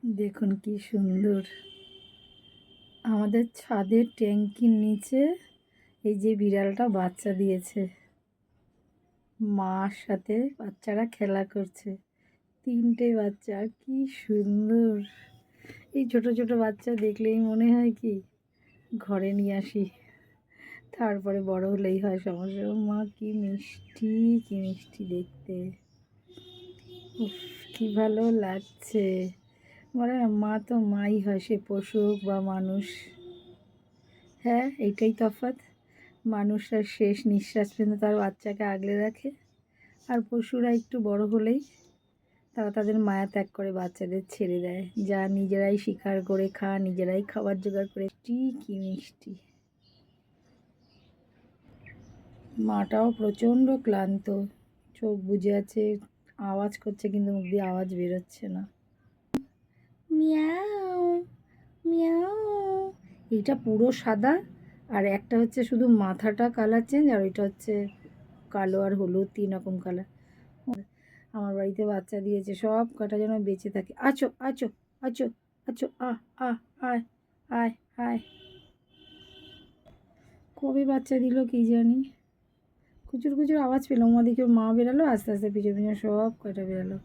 দেখুন কি সুন্দর আমাদের ছাদের ট্যাঙ্কির নিচে এই যে বিড়ালটা বাচ্চা দিয়েছে। মার সাথে বাচ্চারা খেলা করছে। 3টে বাচ্চা, কি সুন্দর। এই ছোট ছোট বাচ্চা দেখলেই মনে হয় কি ঘরে নিয়ে আসি, তারপরে বড় হলেই হয় সমস্যা। মা কি মিষ্টি, কি মিষ্টি দেখতে। উফ, কি ভালো লাগছে। বলে না মা তো মাই হয়, সে পশু হোক বা মানুষ। হ্যাঁ, এইটাই তফাৎ। মানুষরা শেষ নিঃশ্বাস পর্যন্ত তার বাচ্চাকে আগলে রাখে, আর পশুরা একটু বড় হলেই তারা তাদের মায়া ত্যাগ করে বাচ্চাদের ছেড়ে দেয়, যা নিজেরাই শিকার করে খা, নিজেরাই খাবার জোগাড় করে। কি মিষ্টি। মাটাও প্রচণ্ড ক্লান্ত, চোখ বুজে আছে, আওয়াজ করছে কিন্তু মুখ দিয়ে আওয়াজ বেরোচ্ছে না। মিয়াও মিয়াও। এইটা পুরো সাদা, আর একটা হচ্ছে শুধু মাথাটা কালার চেঞ্জ, আর ওইটা হচ্ছে কালো আর হলুদ 3 রকম কালার। আমার বাড়িতে বাচ্চা দিয়েছে, সব কটা যেন বেঁচে থাকে। আচো আচো আচো আচো, আয় আয় আয়। কবে বাচ্চা দিল কি জানি। কুচুর কুচুর আওয়াজ পেলাম, ওদিকে মা বেরালো, আস্তে আস্তে পিছনে পিছনে সব কটা বেরালো।